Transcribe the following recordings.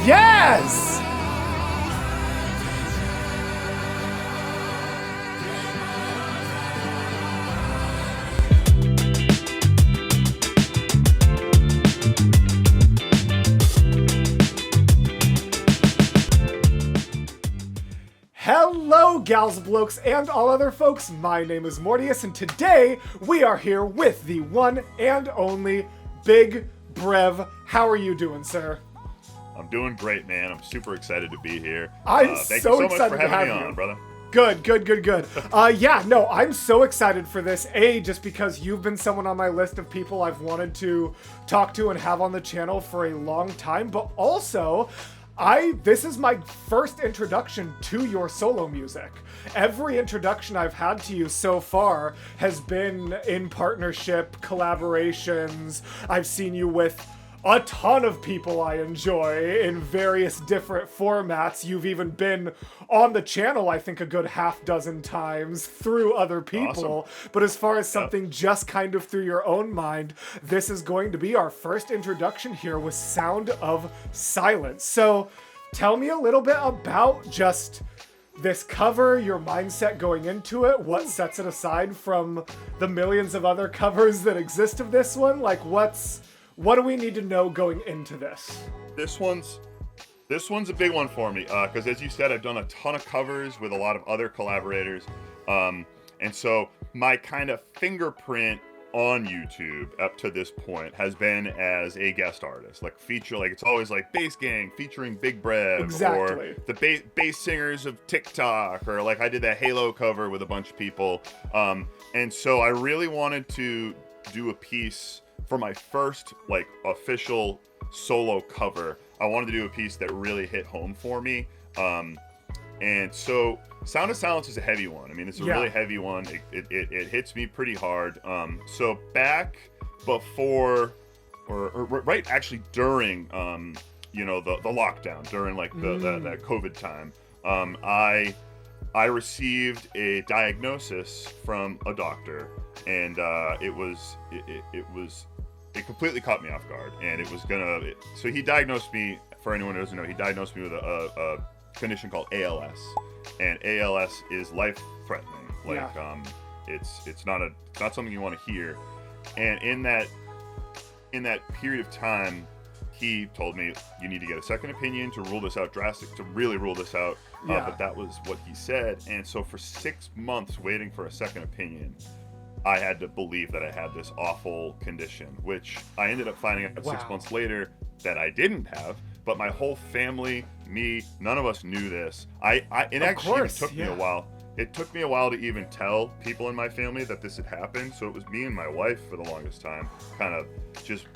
Yes! Hello, gals, blokes, and all other folks. My name is Mortius, and today we are here with the one and only Big Brev. How are you doing, sir? I'm doing great, man. I'm super excited to be here. I'm Thank so you so excited much for to having have me you. on, brother. Good. I'm so excited for this. Just because you've been someone on my list of people I've wanted to talk to and have on the channel for a long time, but also, this is my first introduction to your solo music. Every introduction I've had to you so far has been in partnership, collaborations. I've seen you with a ton of people I enjoy in various different formats. You've even been on the channel, I think, a good half dozen times through other people. Awesome. But as far as something just kind of through your own mind, this is going to be our first introduction here with Sound of Silence. So tell me a little bit about just this cover, your mindset going into it, what sets it aside from the millions of other covers that exist of this one. Like, what do we need to know going into this? This one's a big one for me, because as you said, I've done a ton of covers with a lot of other collaborators, and so my kind of fingerprint on YouTube up to this point has been as a guest artist, like it's always like Bass Gang featuring Big Brev, exactly. Or the bass singers of TikTok, or like I did that Halo cover with a bunch of people, and so I really wanted to do a piece for my first like official solo cover. I wanted to do a piece that really hit home for me, and so Sound of Silence is a heavy one. I mean, it's a really heavy one. It hits me pretty hard. So back before, or right actually during, the lockdown, during like the COVID time, I received a diagnosis from a doctor, and it completely caught me off guard, and so he diagnosed me, for anyone who doesn't know, he diagnosed me with a condition called ALS, and ALS is life-threatening. Like, it's not something you want to hear, and in that period of time, he told me, you need to get a second opinion to really rule this out. But that was what he said, and so for 6 months waiting for a second opinion, I had to believe that I had this awful condition, which I ended up finding out 6 months later that I didn't have. But my whole family, me, none of us knew this. It took me a while. It took me a while to even tell people in my family that this had happened. So it was me and my wife for the longest time, kind of just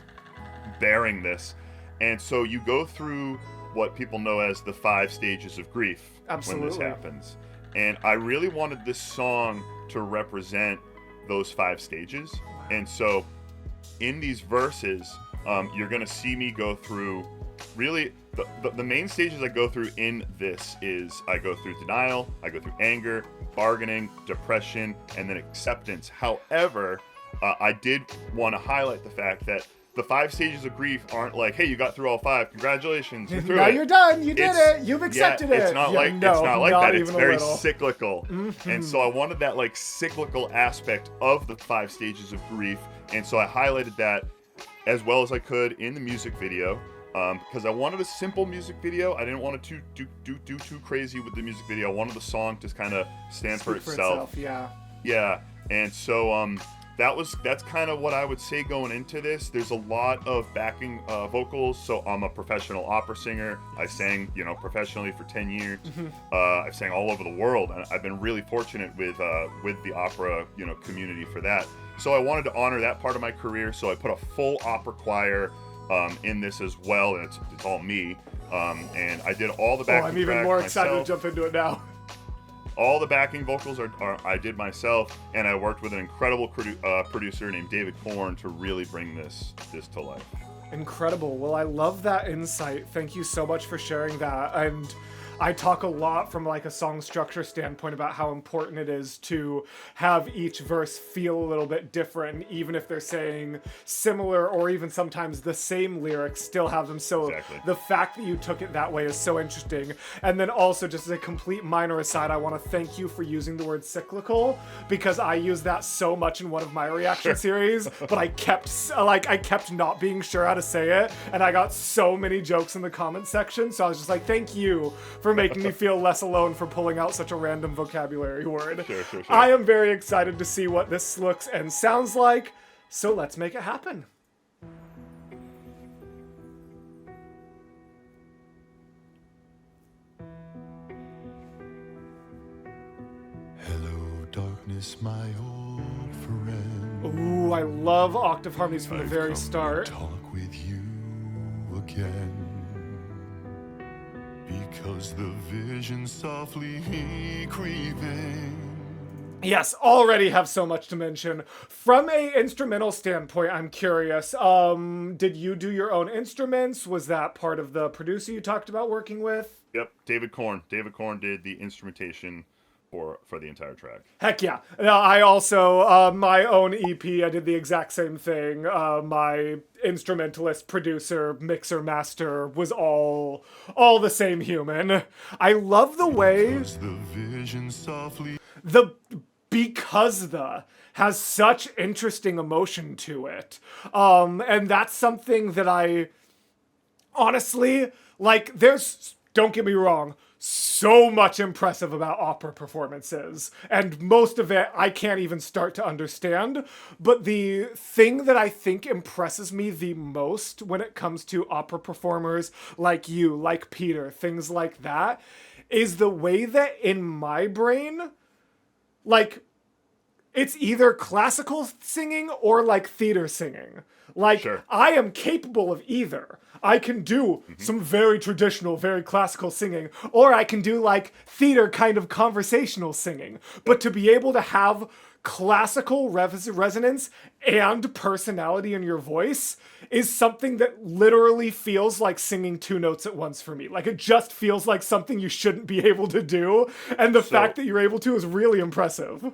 bearing this. And so you go through what people know as the 5 stages of grief. Absolutely. When this happens. And I really wanted this song to represent those 5 stages. And so in these verses, you're going to see me go through really the main stages I go through in this is I go through denial, I go through anger, bargaining, depression, and then acceptance. However, I did want to highlight the fact that the 5 stages of grief aren't like, hey, you got through all 5, congratulations, you're through now you're done, you did it, you've accepted it. It's not like that. It's very cyclical. And so I wanted that like cyclical aspect of the 5 stages of grief, and so I highlighted that as well as I could in the music video, because I wanted a simple music video. I didn't want to do too crazy with the music video. I wanted the song to kind of stand for itself. Yeah, and so that's kind of what I would say going into this. There's a lot of backing vocals. So I'm a professional opera singer. I sang, professionally for 10 years. I've sang all over the world, and I've been really fortunate with the opera, community for that. So I wanted to honor that part of my career. So I put a full opera choir in this as well, and it's all me. And I did all the backing. I'm even more excited to jump into it now. All the backing vocals are I did myself, and I worked with an incredible producer named David Korn to really bring this to life. Incredible. Well, I love that insight. Thank you so much for sharing that. And I talk a lot from like a song structure standpoint about how important it is to have each verse feel a little bit different, even if they're saying similar or even sometimes the same lyrics, still have them. So Exactly. the fact that you took it that way is so interesting. And then also, just as a complete minor aside, I want to thank you for using the word cyclical, because I use that so much in one of my reaction series, but I kept not being sure how to say it, and I got so many jokes in the comment section, so I was just like, thank you for making me feel less alone for pulling out such a random vocabulary word. Sure. I am very excited to see what this looks and sounds like, so let's make it happen. Hello, darkness, my old friend. Ooh, I love octave harmonies from the I've very come start. to talk with you again, because the vision softly creeping. Yes, already have so much to mention. From a instrumental standpoint, I'm curious. Did you do your own instruments? Was that part of the producer you talked about working with? Yep, David Korn. David Korn did the instrumentation for the entire track. Heck yeah. I also, my own EP, I did the exact same thing. My instrumentalist, producer, mixer, master was all the same human. I love the way Because the vision softly. because the has such interesting emotion to it. And that's something that I honestly, like, don't get me wrong, so much impressive about opera performances, and most of it I can't even start to understand. But the thing that I think impresses me the most when it comes to opera performers like you, like Peter, things like that, is the way that in my brain, like, it's either classical singing or like theater singing. Like, Sure. I am capable of either. I can do some very traditional, very classical singing, or I can do like theater kind of conversational singing. But to be able to have classical resonance and personality in your voice is something that literally feels like singing two notes at once for me. Like, it just feels like something you shouldn't be able to do. And the fact that you're able to is really impressive.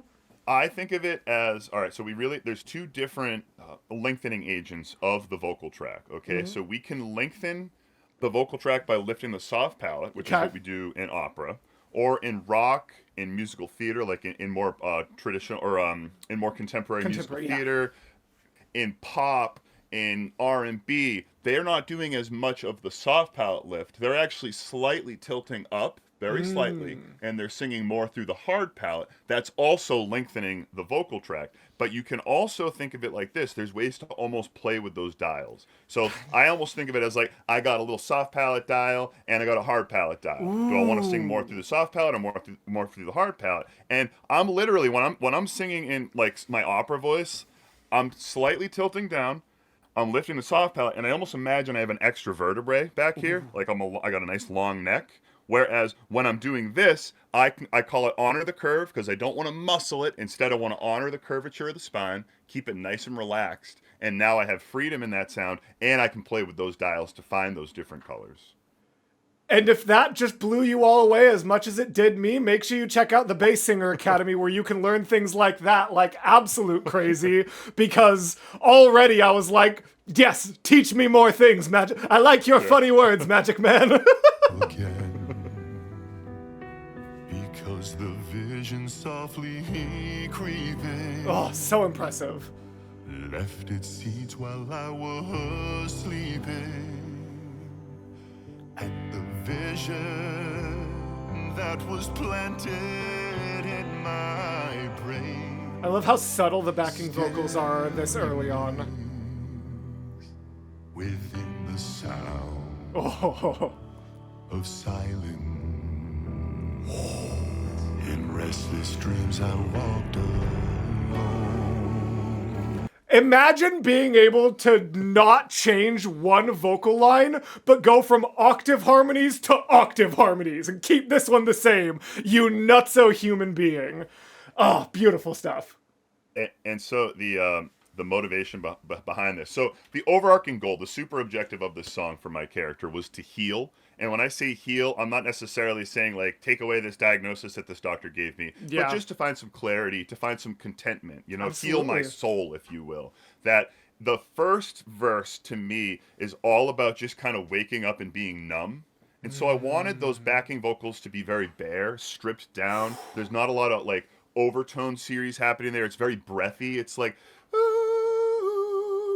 I think of it as, all right, so there's two different lengthening agents of the vocal track, okay? So we can lengthen the vocal track by lifting the soft palate, which is Okay. what we do in opera, or in rock, in musical theater, like in more traditional, or in more contemporary musical Contemporary, yeah. theater, in pop, in R&B, they're not doing as much of the soft palate lift. They're actually slightly tilting up, very slightly, and they're singing more through the hard palate. That's also lengthening the vocal track. But you can also think of it like this. There's ways to almost play with those dials. So I almost think of it as like, I got a little soft palate dial and I got a hard palate dial. Do I want to sing more through the soft palate or more through the hard palate? And I'm literally, when I'm singing in like my opera voice, I'm slightly tilting down, I'm lifting the soft palate, and I almost imagine I have an extra vertebrae back here, like I got a nice long neck. Whereas when I'm doing this, I call it honor the curve, because I don't want to muscle it. Instead, I want to honor the curvature of the spine, keep it nice and relaxed, and now I have freedom in that sound, and I can play with those dials to find those different colors. And if that just blew you all away as much as it did me, make sure you check out the Bass Singer Academy, where you can learn things like that, like absolute crazy, because already I was like, yes, teach me more things, Magic. I like your funny words, Magic Man. Again, because the vision softly creeping Oh, so impressive. left its seeds while I was sleeping, and the vision that was planted in my brain I love how subtle the backing vocals are this early on. within the sound Oh, of silence. In restless dreams I walked alone. imagine being able to not change one vocal line, but go from octave harmonies to octave harmonies and keep this one the same. You nutso human being. Oh, beautiful stuff. And so the the motivation behind this. So the overarching goal, the super objective of this song for my character was to heal. And when I say heal, I'm not necessarily saying like take away this diagnosis that this doctor gave me, Yeah. but just to find some clarity, to find some contentment, you know, Absolutely. heal my soul, if you will. That the first verse to me is all about just kind of waking up and being numb. And so I wanted those backing vocals to be very bare, stripped down. There's not a lot of like overtone series happening there. It's very breathy. It's like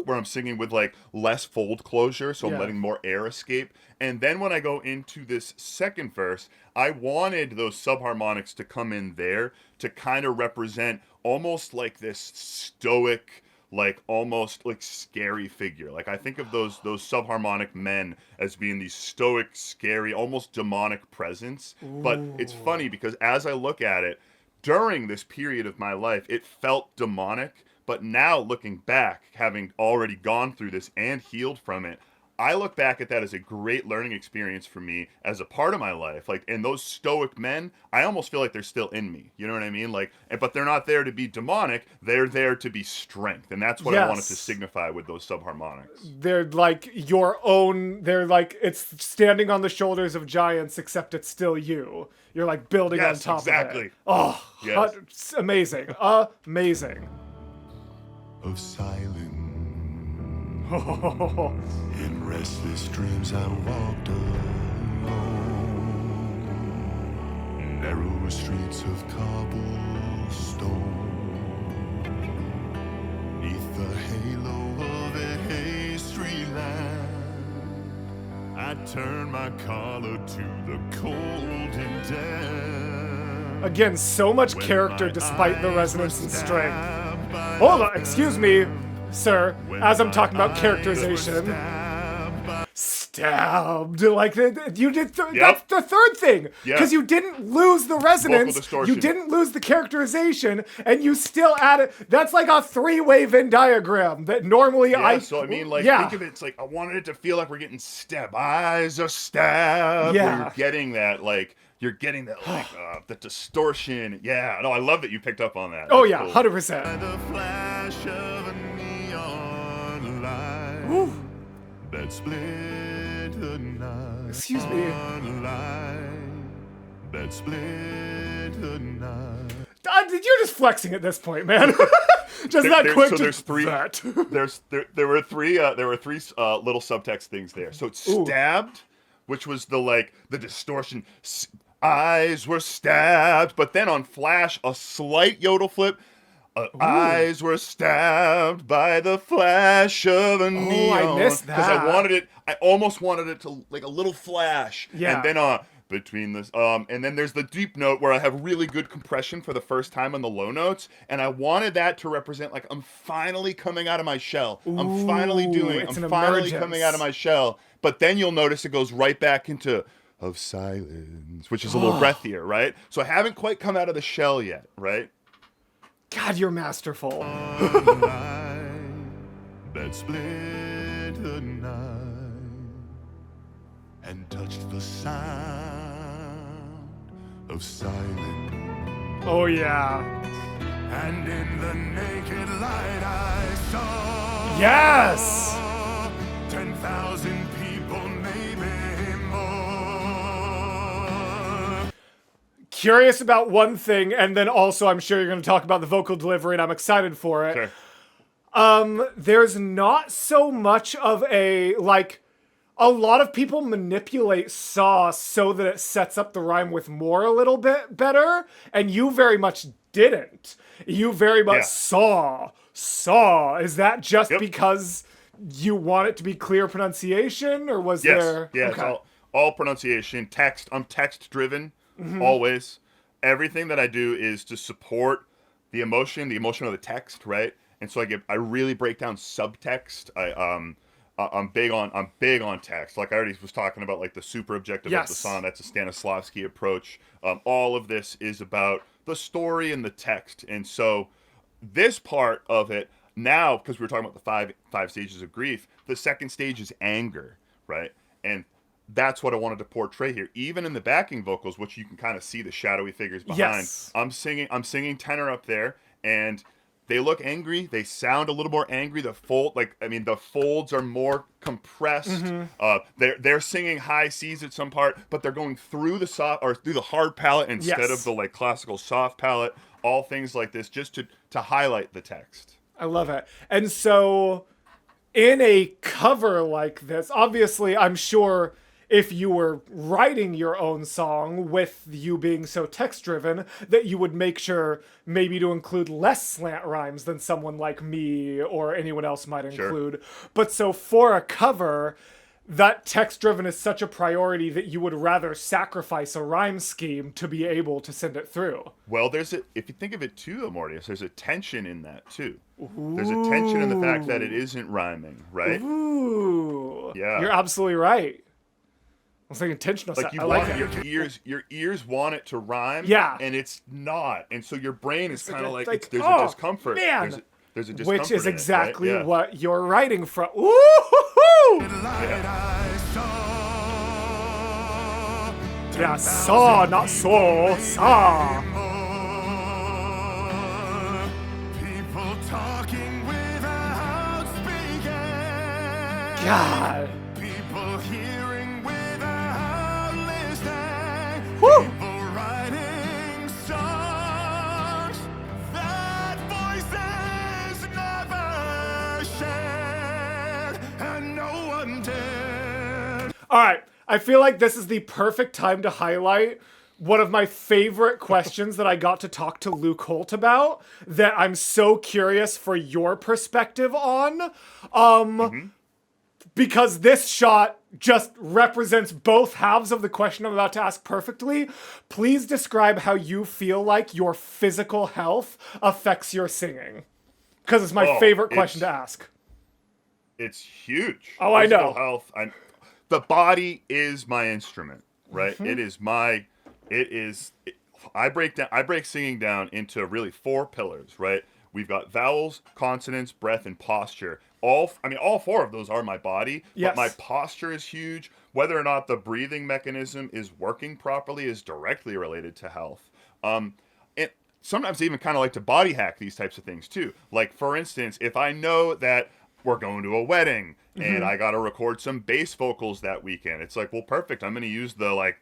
where I'm singing with like less fold closure, so I'm Yeah. letting more air escape. And then when I go into this second verse, I wanted those subharmonics to come in there to kind of represent almost like this stoic, like almost like scary figure. Like I think of those subharmonic men as being these stoic, scary, almost demonic presence. But it's funny because as I look at it, during this period of my life, it felt demonic. But now looking back, having already gone through this and healed from it, I look back at that as a great learning experience for me as a part of my life. Like, and those stoic men, I almost feel like they're still in me. You know what I mean? Like, but they're not there to be demonic. They're there to be strength, and that's what I wanted to Yes. signify with those subharmonics. They're like your own. They're like it's standing on the shoulders of giants, except it's still you. You're like building on Yes, top of exactly. it. Oh, Yes. it's amazing, amazing. Of silence. In restless dreams I walked alone. Narrow streets of cobblestone. Neath the halo of a street lamp, I turned my collar to the cold and damp. Again, so much When character my despite the eyes resonance were and strength. stabbed by Hold the on, excuse me, sir. When As I'm my talking about eyes characterization. were stabbed by Stabbed like you did. Yep. That's the third thing Yeah. because you didn't lose the resonance, distortion. you didn't lose the characterization, and you still added. That's like a three-way Venn diagram that normally Yeah, so I mean, like, yeah. think of it, it's like, I wanted it to feel like we're getting stabbed. Eyes are stabbed. Yeah. Where you're getting that, like, the distortion. Yeah, no, I love that you picked up on that. Oh That's yeah, cool. 100%. the flash of a neon light Woo. that split the night. Excuse me. Light that split the night. You're just flexing at this point, man. Just that quick. So to there's three. that. There were three little subtext things there. So it's Ooh. stabbed, which was the distortion. Eyes were stabbed, but then on flash, a slight yodel flip. Eyes were stabbed by the flash of a neon. I missed Because I that. wanted it. I almost wanted it to like a little flash. Yeah. And then between this and then there's the deep note where I have really good compression for the first time on the low notes, and I wanted that to represent like I'm finally coming out of my shell. I'm finally doing it. it's I'm an finally emergence. coming out of my shell. But then you'll notice it goes right back into of silence, which is a little breathier, right? So I haven't quite come out of the shell yet, right? God, you're masterful. Light that split the night and touched the sound of silence. Oh yeah. And in the naked light I saw Yes. 10,000 people, maybe more. Curious about one thing, and then also I'm sure you're going to talk about the vocal delivery, and I'm excited for it. Sure. There's not so much of a lot of people manipulate saw so that it sets up the rhyme with more a little bit better, and you very much didn't. You very much Yeah. saw. Is that just Yep. because you want it to be clear pronunciation, or was Yes. there? Yeah. Okay. It's all pronunciation. Text. I'm text driven. Mm-hmm. Always. Everything that I do is to support the emotion of the text, right? And so I really break down subtext. I'm big on text. Like I already was talking about, like the super objective of the Yes. song. That's a Stanislavski approach. All of this is about the story and the text. And so this part of it now, because we were talking about the five stages of grief, the second stage is anger, right? And that's what I wanted to portray here. Even in the backing vocals, which you can kind of see the shadowy figures behind. Yes. I'm singing tenor up there, and they look angry. They sound a little more angry. The folds are more compressed. They're singing high C's at some part, but they're going through the hard palate instead of the like classical soft palate. All things like this, just to highlight the text. I love it. And so, in a cover like this, obviously, I'm sure if you were writing your own song with you being so text-driven, that you would make sure maybe to include less slant rhymes than someone like me or anyone else might include. Sure. But so for a cover, that text-driven is such a priority that you would rather sacrifice a rhyme scheme to be able to send it through. Well, if you think of it too, Amortius, there's a tension in that too. Ooh. There's a tension in the fact that it isn't rhyming, right? Ooh. Yeah. You're absolutely right. I was thinking intentional. Like your ears want it to rhyme, yeah, and it's not, and so your brain is kind of like there's a discomfort. Man. There's a discomfort, which is exactly right? what you're writing from. Ooh! Yeah, saw, not saw, saw. People talking without speaking. God. People hearing without listening. Woo! People writing songs that voices never shared, and no one did. All right, I feel like this is the perfect time to highlight one of my favorite questions that I got to talk to Luke Holt about that I'm so curious for your perspective on. Because this shot just represents both halves of the question I'm about to ask perfectly. Please describe how you feel like your physical health affects your singing. Because it's my favorite question to ask. It's huge. Oh, Physical I know. Health. The body is my instrument, right? I break singing down into really 4 pillars, right? We've got vowels, consonants, breath, and posture. All 4 of those are my body, but my posture is huge. Whether or not the breathing mechanism is working properly is directly related to health. And sometimes I even kind of like to body hack these types of things too. Like, for instance, if I know that we're going to a wedding and I got to record some bass vocals that weekend, it's like, well, perfect. I'm going to use the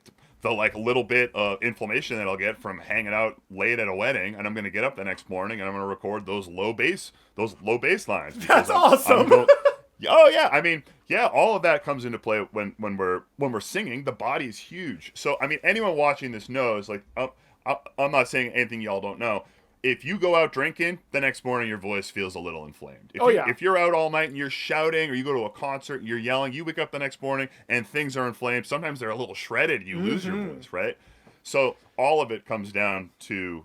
little bit of inflammation that I'll get from hanging out late at a wedding, and I'm going to get up the next morning and I'm going to record those low bass lines. That's awesome. All of that comes into play when we're singing. The body's huge. So, anyone watching this knows, like, I'm not saying anything y'all don't know. If you go out drinking, the next morning your voice feels a little inflamed. If you're out all night and you're shouting, or you go to a concert and you're yelling, you wake up the next morning and things are inflamed. Sometimes they're a little shredded. You lose your voice, right? So all of it comes down to,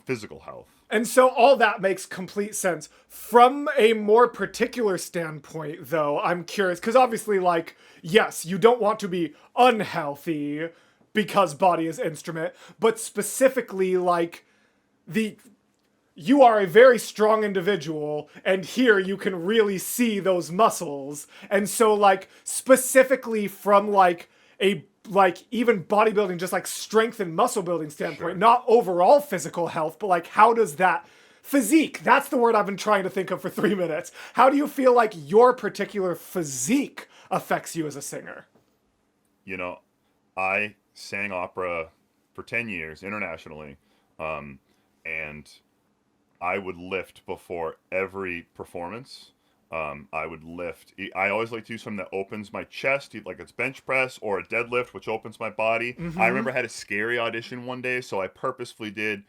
physical health. And so all that makes complete sense. From a more particular standpoint, though, I'm curious, because obviously, like, yes, you don't want to be unhealthy because body is instrument, but specifically, like, you are a very strong individual, and here you can really see those muscles. And so, like, specifically from, like, even bodybuilding, just like strength and muscle building standpoint, not overall physical health, but like, how does that physique, that's the word I've been trying to think of for 3 minutes. How do you feel like your particular physique affects you as a singer? I sang opera for 10 years internationally. And I would lift before every performance. I would lift. I always like to do something that opens my chest, like it's bench press or a deadlift, which opens my body. I remember I had a scary audition one day, so I purposefully did,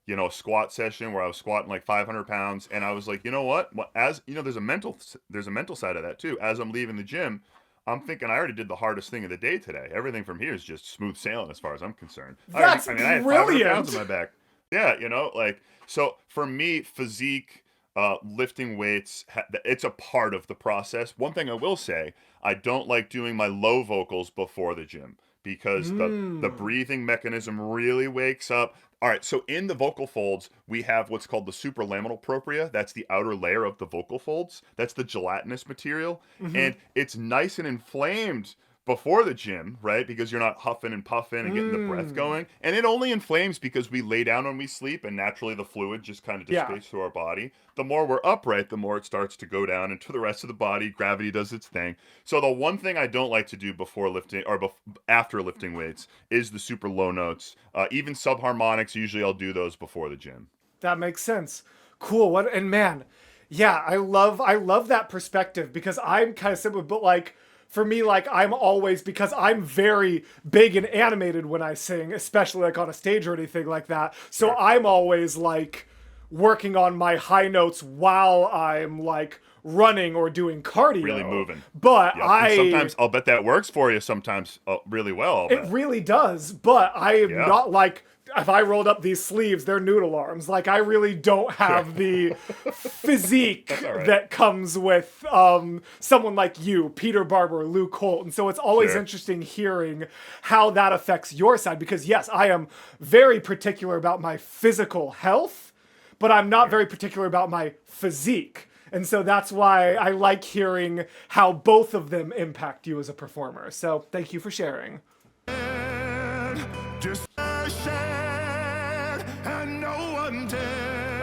a squat session where I was squatting like 500 pounds, and I was like, you know what? As there's a mental side of that too. As I'm leaving the gym, I'm thinking I already did the hardest thing of the day today. Everything from here is just smooth sailing as far as I'm concerned. That's I had 500 pounds in my back. Yeah, so for me, physique, lifting weights, it's a part of the process. One thing I will say, I don't like doing my low vocals before the gym because the breathing mechanism really wakes up. All right, so in the vocal folds, we have what's called the supralaminal propria. That's the outer layer of the vocal folds. That's the gelatinous material. And it's nice and inflamed before the gym, right? Because you're not huffing and puffing and getting the breath going. And it only inflames because we lay down when we sleep and naturally the fluid just kind of dissipates through our body. The more we're upright, the more it starts to go down into the rest of the body. Gravity does its thing. So the one thing I don't like to do before lifting or after lifting weights is the super low notes. Even subharmonics, usually I'll do those before the gym. That makes sense. Cool. What and man, yeah, I love that perspective because I'm kind of similar, but like for me, like I'm always because I'm very big and animated when I sing, especially like on a stage or anything like that. So I'm always like working on my high notes while I'm like running or doing cardio. Really moving. But Yep. And sometimes I'll bet that works for you. Sometimes really well. I'll it bet. really does. But I am Yeah. not like if I rolled up these sleeves, they're noodle arms. Like I really don't have the physique that comes with someone like you, Peter Barber, Luke Holt. And so it's always interesting hearing how that affects your side because yes, I am very particular about my physical health, but I'm not very particular about my physique. And so that's why I like hearing how both of them impact you as a performer. So thank you for sharing.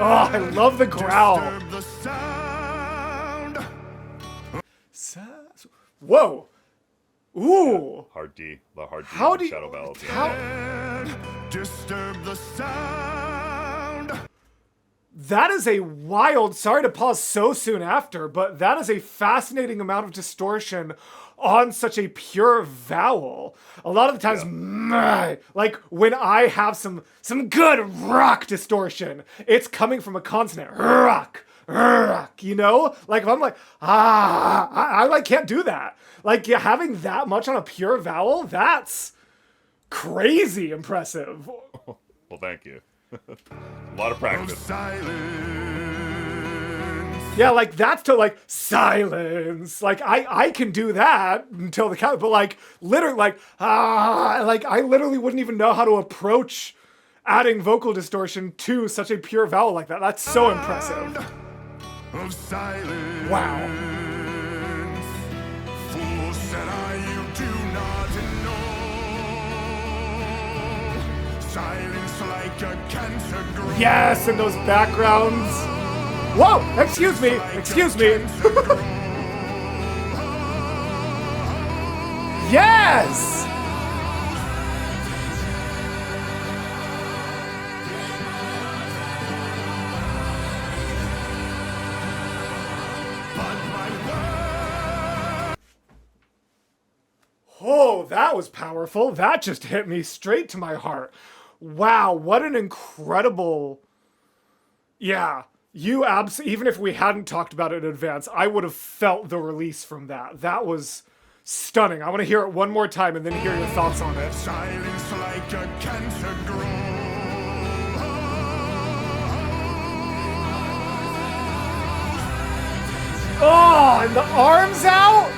Oh, I love the growl. Whoa. Ooh. Hard D. The hard D. How do you... Shadow valve. Disturb the sound. That is a wild... Sorry to pause so soon after, but that is a fascinating amount of distortion on such a pure vowel. A lot of the times, like when I have some good rock distortion, it's coming from a consonant. Rock, you know? Like if I'm like, I like can't do that. Like having that much on a pure vowel, that's crazy impressive. Well, thank you. A lot of practice. Yeah, like that's to like silence. Like I can do that until the count, but like literally like like I literally wouldn't even know how to approach adding vocal distortion to such a pure vowel like that. That's so impressive. Wow. Fool said I, you do not know. Silence like a cancer grows. Yes, and those backgrounds. Whoa! Excuse me! Excuse me! Yes! Oh, that was powerful. That just hit me straight to my heart. Wow, what an incredible... Yeah. You even if we hadn't talked about it in advance, I would have felt the release from that. That was stunning. I want to hear it one more time and then hear your thoughts on it. Silence like a cancer grows. Oh, and the arms out?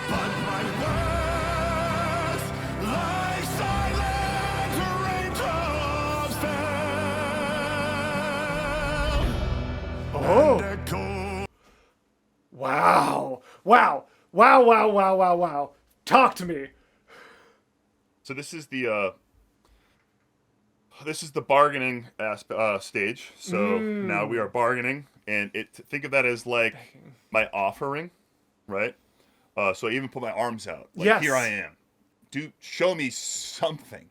But my words, like silent raindrops fell. Oh. And echo. Wow. Wow. Wow, wow, wow, wow, wow. Talk to me. So this is the bargaining stage. So now we are bargaining, and think of that as like my offering, right? So I even put my arms out. Like, here I am. Show me something.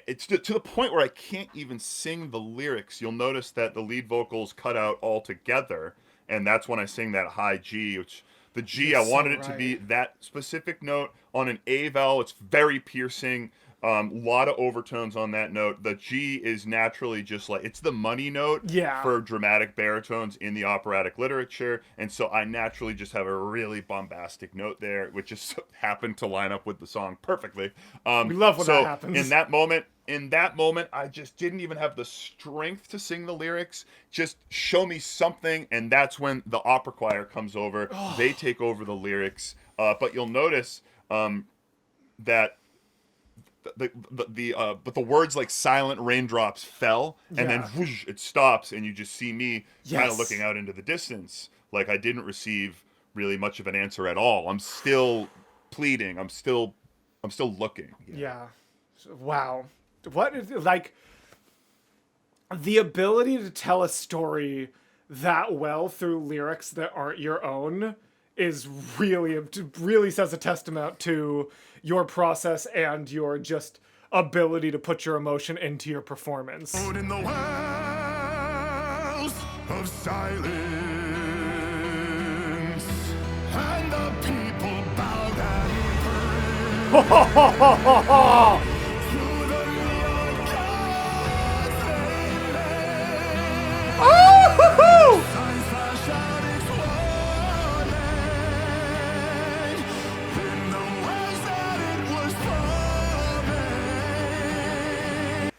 It's to the point where I can't even sing the lyrics. You'll notice that the lead vocals cut out altogether, and that's when I sing that high G, which the G, I wanted it to be that specific note on an A vowel. It's very piercing. Lot of overtones on that note. The G is naturally just like, it's the money note for dramatic baritones in the operatic literature. And so I naturally just have a really bombastic note there, which just happened to line up with the song perfectly. We love when that happens. In that moment, I just didn't even have the strength to sing the lyrics. Just show me something. And that's when the opera choir comes over. They take over the lyrics. But you'll notice that but the words like silent raindrops fell, and then whoosh, it stops, and you just see me kind of looking out into the distance, like I didn't receive really much of an answer at all. I'm still pleading. I'm still looking. Yeah. Wow. What is like the ability to tell a story that well through lyrics that aren't your own is really says a testament to your process and your just ability to put your emotion into your performance. Out in the wells of silence, and the people bowed and prayed to the neon gods they lay. Signs flash out its warning in the ways that it was forming.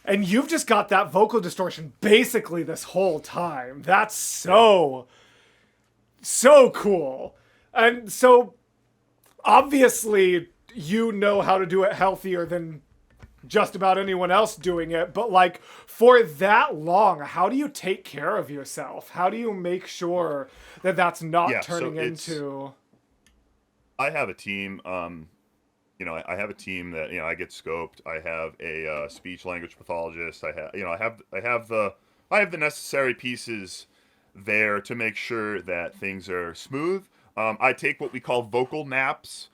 And you've just got that vocal distortion basically this whole time. That's so cool. And so obviously you know how to do it healthier than just about anyone else doing it, but like for that long, how do you take care of yourself? How do you make sure that that's not turning into... I have a team. I have a team that I get scoped. I have a speech language pathologist. I have the necessary pieces there to make sure that things are smooth. I take what we call vocal naps,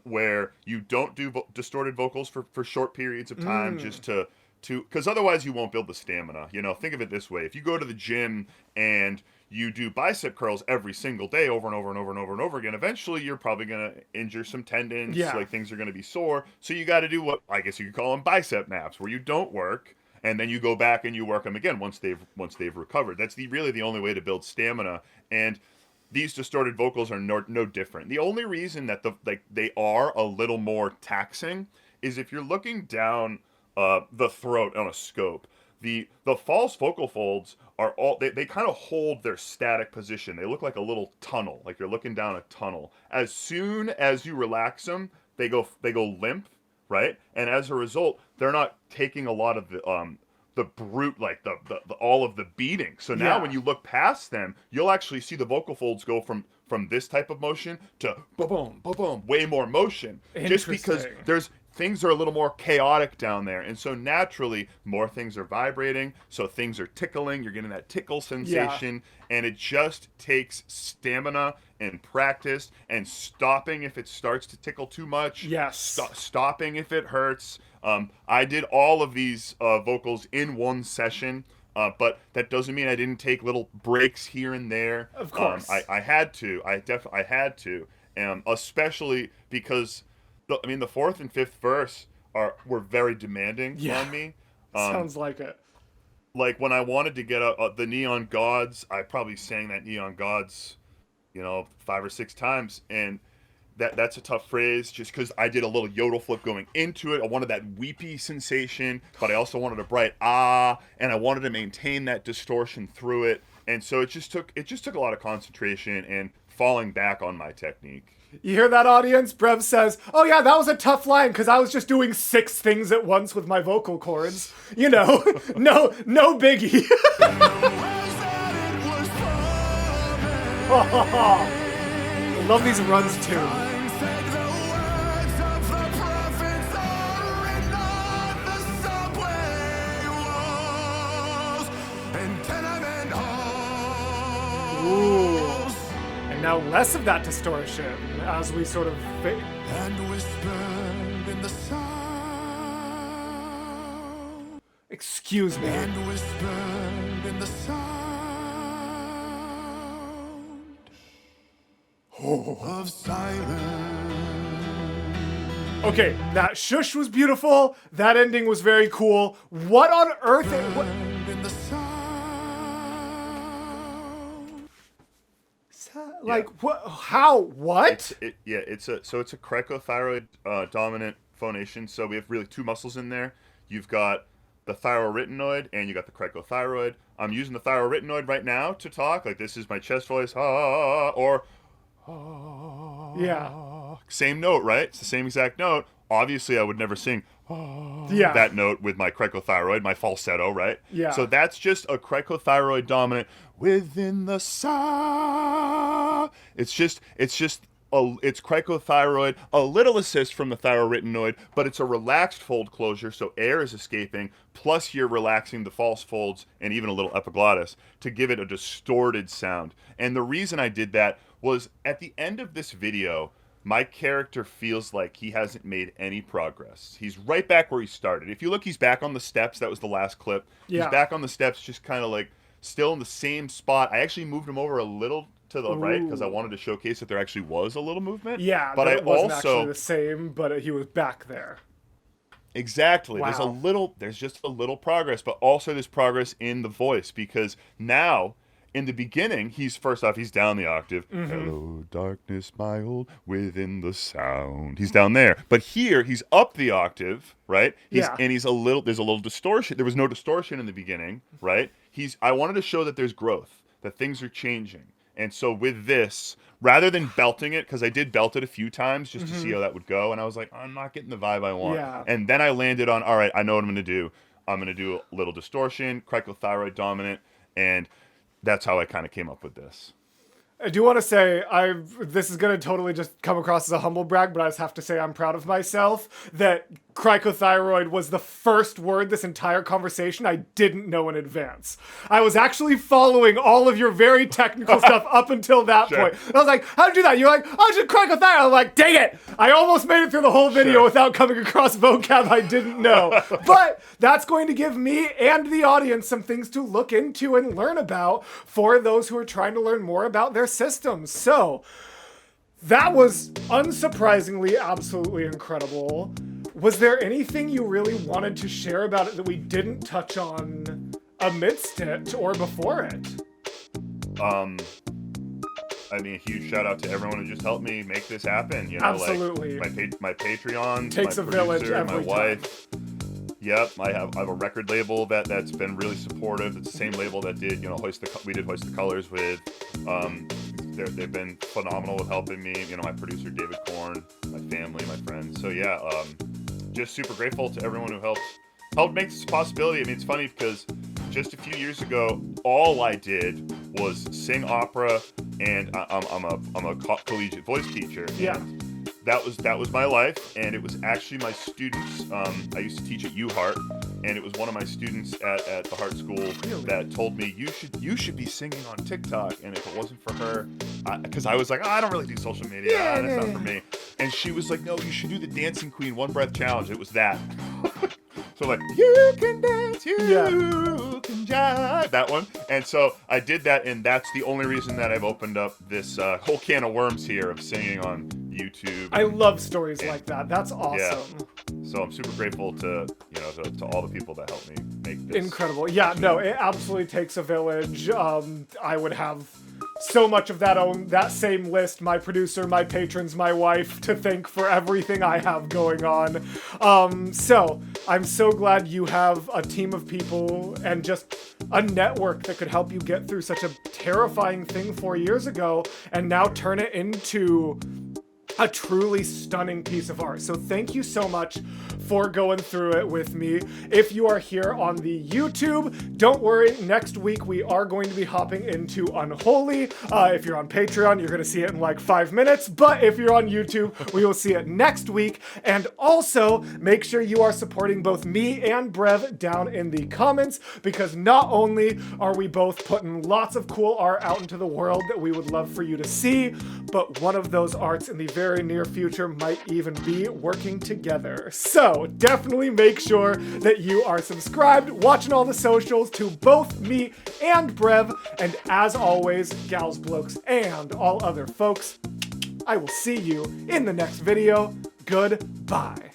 where you don't do distorted vocals for short periods of time, just to because otherwise you won't build the stamina. Think of it this way: if you go to the gym and you do bicep curls every single day over and over and over and over and over again, eventually you're probably going to injure some tendons, like things are going to be sore. So you got to do what I guess you could call them bicep naps, where you don't work and then you go back and you work them again once they've recovered. That's really the only way to build stamina. And these distorted vocals are no different. The only reason that they are a little more taxing is if you're looking down the throat on a scope. The false vocal folds are all they kind of hold their static position. They look like a little tunnel, like you're looking down a tunnel. As soon as you relax them, they go limp, right? And as a result, they're not taking a lot of the brute, like the all of the beating. So now when you look past them, you'll actually see the vocal folds go from this type of motion to boom, boom, boom, way more motion. Just because things are a little more chaotic down there. And so naturally, more things are vibrating, so things are tickling, you're getting that tickle sensation, and it just takes stamina and practice and stopping if it starts to tickle too much. Stopping if it hurts. I did all of these vocals in one session, but that doesn't mean I didn't take little breaks here and there. Of course. I had to. I had to. Especially because the fourth and fifth verse were very demanding on me. Sounds like it. Like when I wanted to get the Neon Gods, I probably sang that Neon Gods, 5 or 6 times, and that's a tough phrase just because I did a little yodel flip going into it. I wanted that weepy sensation, but I also wanted a bright and I wanted to maintain that distortion through it, and so it just took a lot of concentration and falling back on my technique. You hear that, audience? Brev says, oh yeah, that was a tough line because I was just doing 6 things at once with my vocal cords. No biggie. I love these runs too. Ooh. And now less of that distortion as we sort of and whispered in the sound. Excuse me. And whispered in the sound of silence. Okay, that shush was beautiful. That ending was very cool. What on earth? In the sound. Like what? How? What? It's a cricothyroid dominant phonation. So we have really 2 muscles in there. You've got the thyroarytenoid and you got the cricothyroid. I'm using the thyroarytenoid right now to talk. Like this is my chest voice, or yeah. Same note, right? It's the same exact note. Obviously, I would never sing Yeah. that note with my cricothyroid, my falsetto, right? Yeah. So that's just a cricothyroid dominant within the sound. It's cricothyroid, a little assist from the thyroretinoid, but it's a relaxed fold closure, so air is escaping, plus you're relaxing the false folds and even a little epiglottis to give it a distorted sound. And the reason I did that was at the end of this video, my character feels like he hasn't made any progress. He's right back where he started. If you look, he's back on the steps. That was the last clip. Yeah. He's back on the steps, just kind of like still in the same spot. I actually moved him over a little to the right because I wanted to showcase that there actually was a little movement. Yeah, but it wasn't also actually the same, but he was back there. Exactly. Wow. There's just a little progress, but also there's progress in the voice because now in the beginning, he's down the octave. Mm-hmm. Hello, darkness, my old within the sound. He's down there, but here he's up the octave, right? Yeah. And there's a little distortion. There was no distortion in the beginning, right? I wanted to show that there's growth, that things are changing. And so with this, rather than belting it, because I did belt it a few times just to see how that would go, and I was like, I'm not getting the vibe I want. Yeah. And then I landed on, all right, I know what I'm going to do. I'm going to do a little distortion, cricothyroid dominant, and that's how I kind of came up with this. I do want to say, this is going to totally just come across as a humble brag, but I just have to say I'm proud of myself that cricothyroid was the first word this entire conversation I didn't know in advance. I was actually following all of your very technical stuff up until that point. And I was like, how'd you do that? You're like, oh, just cricothyroid. I'm like, dang it. I almost made it through the whole video without coming across vocab I didn't know. But that's going to give me and the audience some things to look into and learn about for those who are trying to learn more about their systems. So that was unsurprisingly absolutely incredible. Was there anything you really wanted to share about it that we didn't touch on amidst it or before it? I mean, a huge shout out to everyone who just helped me make this happen. You know, Absolutely. Like my Patreon, Takes my a village producer, every my time. wife. Yep, I have a record label that's been really supportive. It's the same label that did we did Hoist the Colors with. They've been phenomenal with helping me. You know, my producer David Korn, my family, my friends. So yeah, just super grateful to everyone who helped make this a possibility. I mean, it's funny because just a few years ago, all I did was sing opera, and I'm a collegiate voice teacher. Yeah. And that was my life, and it was actually my students. I used to teach at UHart, and it was one of my students at the Hart School that told me you should be singing on TikTok. And if it wasn't for her, because I was like, I don't really do social media, that's not for me. And she was like, no, you should do the Dancing Queen One Breath Challenge. It was that. So like, you can dance, you can jive, that one. And so I did that, and that's the only reason that I've opened up this whole can of worms here of singing on YouTube. I love stories like that. That's awesome. Yeah. So I'm super grateful to all the people that helped me make this. Incredible. Yeah, no, it absolutely takes a village. I would have so much of that same list, my producer, my patrons, my wife, to thank for everything I have going on. So I'm so glad you have a team of people and just a network that could help you get through such a terrifying thing 4 years ago and now turn it into a truly stunning piece of art. So thank you so much for going through it with me. If you are here on the YouTube, don't worry, next week we are going to be hopping into Unholy. If you're on Patreon, you're gonna see it in like 5 minutes, but if you're on YouTube, we will see it next week. And also, make sure you are supporting both me and Brev down in the comments, because not only are we both putting lots of cool art out into the world that we would love for you to see, but one of those arts in the very near future might even be working together. So definitely make sure that you are subscribed, watching all the socials to both me and Brev, and as always, gals, blokes, and all other folks, I will see you in the next video. Goodbye.